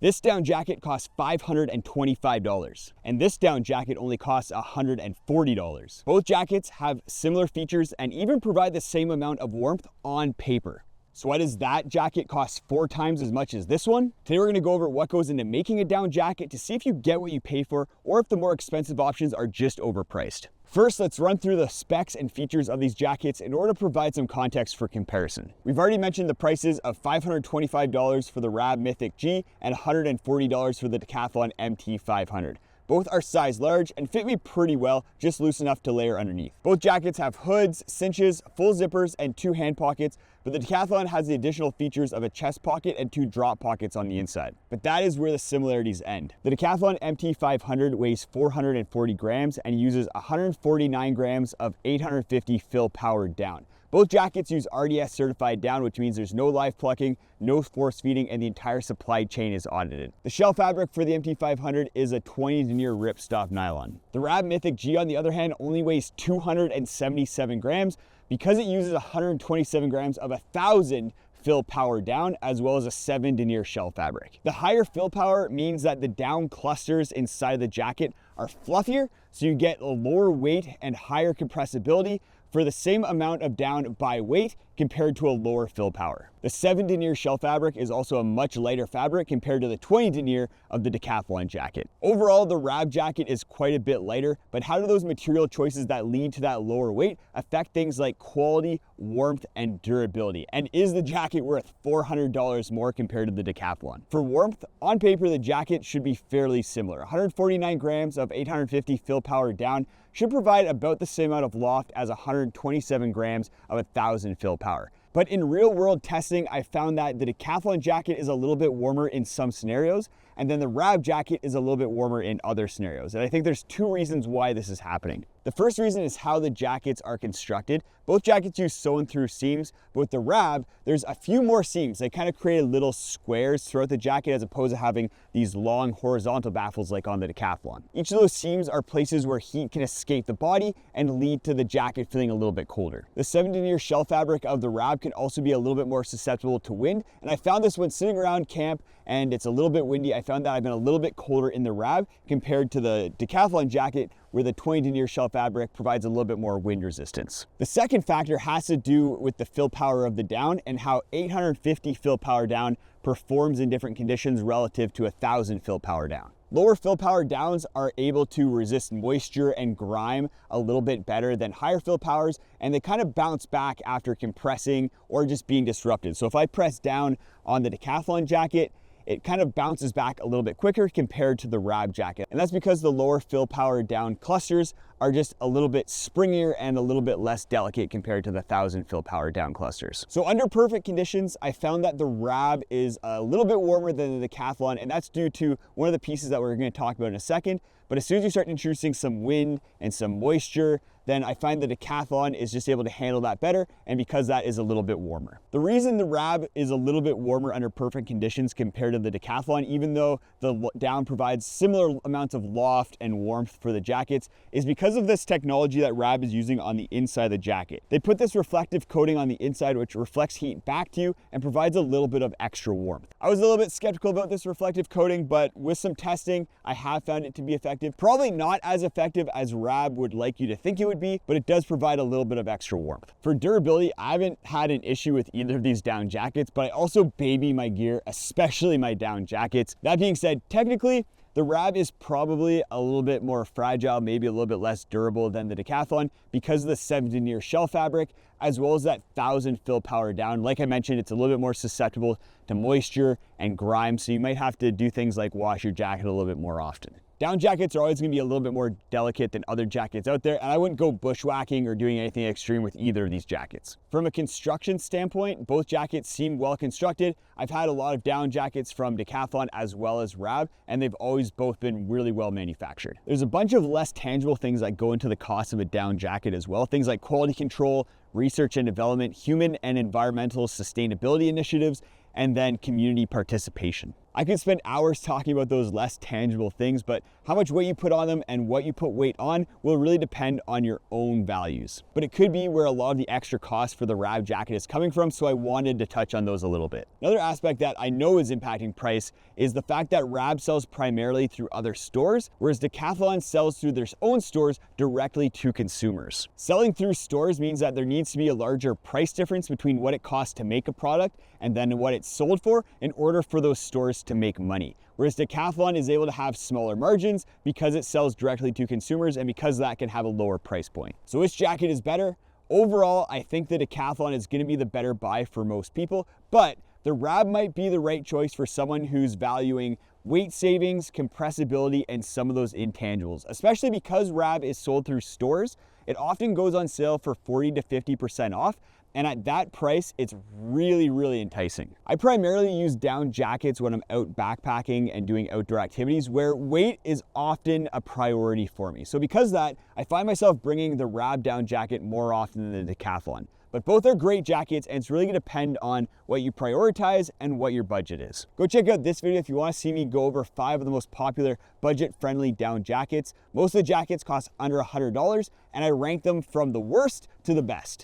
This down jacket costs $525, and this down jacket only costs $140. Both jackets have similar features and even provide the same amount of warmth on paper. So why does that jacket cost 4 times as much as this one? Today we're gonna go over what goes into making a down jacket to see if you get what you pay for or if the more expensive options are just overpriced. First, let's run through the specs and features of these jackets in order to provide some context for comparison. We've already mentioned the prices of $525 for the Rab Mythic G and $140 for the Decathlon MT500. Both are size large and fit me pretty well, just loose enough to layer underneath. Both jackets have hoods, cinches, full zippers, and 2 hand pockets, but the Decathlon has the additional features of a chest pocket and 2 drop pockets on the inside. But that is where the similarities end. The Decathlon MT500 weighs 440 grams and uses 149 grams of 850 fill power down. Both jackets use RDS certified down, which means there's no live plucking, no force feeding, and the entire supply chain is audited. The shell fabric for the MT500 is a 20 denier ripstop nylon. The Rab Mythic G, on the other hand, only weighs 277 grams because it uses 127 grams of 1,000 fill power down, as well as a 7 denier shell fabric. The higher fill power means that the down clusters inside the jacket are fluffier, so you get a lower weight and higher compressibility for the same amount of down by weight compared to a lower fill power. The 7 denier shell fabric is also a much lighter fabric compared to the 20 denier of the Decathlon jacket. Overall, the Rab jacket is quite a bit lighter, but how do those material choices that lead to that lower weight affect things like quality, warmth, and durability? And is the jacket worth $400 more compared to the Decathlon? For warmth, on paper, the jacket should be fairly similar. 149 grams of 850 fill power down should provide about the same amount of loft as 127 grams of 1,000 fill power. But in real world testing, I found that the Decathlon jacket is a little bit warmer in some scenarios, and then the Rab jacket is a little bit warmer in other scenarios. And I think there's 2 reasons why this is happening. The first reason is how the jackets are constructed. Both jackets use sewn through seams, but with the Rab, there's a few more seams. They kind of create little squares throughout the jacket as opposed to having these long horizontal baffles like on the Decathlon. Each of those seams are places where heat can escape the body and lead to the jacket feeling a little bit colder. The 7 denier shell fabric of the Rab can also be a little bit more susceptible to wind, and I found this when sitting around camp and it's a little bit windy. I found that I've been a little bit colder in the Rab compared to the Decathlon jacket, where the 20 denier shell fabric provides a little bit more wind resistance. The second factor has to do with the fill power of the down and how 850 fill power down performs in different conditions relative to 1,000 fill power down. Lower fill power downs are able to resist moisture and grime a little bit better than higher fill powers, and they kind of bounce back after compressing or just being disrupted. So if I press down on the Decathlon jacket, it kind of bounces back a little bit quicker compared to the Rab jacket. And that's because the lower fill power down clusters are just a little bit springier and a little bit less delicate compared to the 1,000 fill power down clusters. So under perfect conditions, I found that the Rab is a little bit warmer than the Decathlon, and that's due to one of the pieces that we're going to talk about in a second. But as soon as you start introducing some wind and some moisture, then I find the Decathlon is just able to handle that better, and because that is a little bit warmer. The reason the Rab is a little bit warmer under perfect conditions compared to the Decathlon, even though the down provides similar amounts of loft and warmth for the jackets, is because of this technology that Rab is using on the inside of the jacket. They put this reflective coating on the inside which reflects heat back to you and provides a little bit of extra warmth. I was a little bit skeptical about this reflective coating, but with some testing, I have found it to be effective. Probably not as effective as Rab would like you to think it would be, but it does provide a little bit of extra warmth. For durability, I haven't had an issue with either of these down jackets, but I also baby my gear, especially my down jackets. That being said, technically, the Rab is probably a little bit more fragile, maybe a little bit less durable than the Decathlon because of the 7 denier shell fabric, as well as that 1,000 fill power down. Like I mentioned, it's a little bit more susceptible to moisture and grime, so you might have to do things like wash your jacket a little bit more often. Down jackets are always going to be a little bit more delicate than other jackets out there, and I wouldn't go bushwhacking or doing anything extreme with either of these jackets. From a construction standpoint, both jackets seem well constructed. I've had a lot of down jackets from Decathlon as well as Rab, and they've always both been really well manufactured. There's a bunch of less tangible things that go into the cost of a down jacket as well. Things like quality control, research and development, human and environmental sustainability initiatives, and then community participation. I could spend hours talking about those less tangible things, but how much weight you put on them and what you put weight on will really depend on your own values. But it could be where a lot of the extra cost for the Rab jacket is coming from, so I wanted to touch on those a little bit. Another aspect that I know is impacting price is the fact that Rab sells primarily through other stores, whereas Decathlon sells through their own stores directly to consumers. Selling through stores means that there needs to be a larger price difference between what it costs to make a product and then what it's sold for in order for those stores to make money. Whereas Decathlon is able to have smaller margins because it sells directly to consumers and because that can have a lower price point. So which jacket is better? Overall, I think the Decathlon is going to be the better buy for most people, but the Rab might be the right choice for someone who's valuing weight savings, compressibility, and some of those intangibles. Especially because Rab is sold through stores, it often goes on sale for 40 to 50% off. And at that price, it's really, really enticing. I primarily use down jackets when I'm out backpacking and doing outdoor activities where weight is often a priority for me. So because of that, I find myself bringing the Rab down jacket more often than the Decathlon. But both are great jackets, and it's really gonna depend on what you prioritize and what your budget is. Go check out this video if you wanna see me go over 5 of the most popular budget-friendly down jackets. Most of the jackets cost under $100, and I rank them from the worst to the best.